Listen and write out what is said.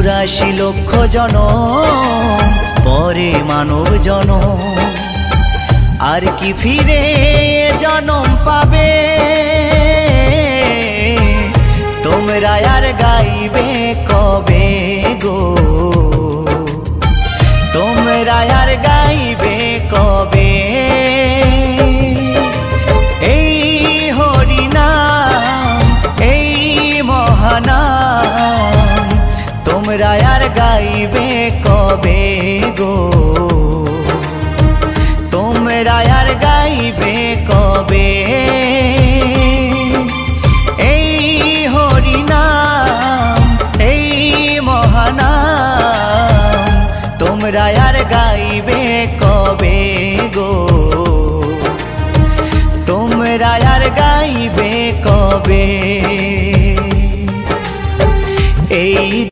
84 লক্ষ জনম পরে মানব জনম আর কি ফিরে জনম পাবে তোমরা আর গাইবে কবে গো তোমরা আর গাইবে কবে এই হরিনাম এই মহানাম তোমরা আর গাইবে কবে গো।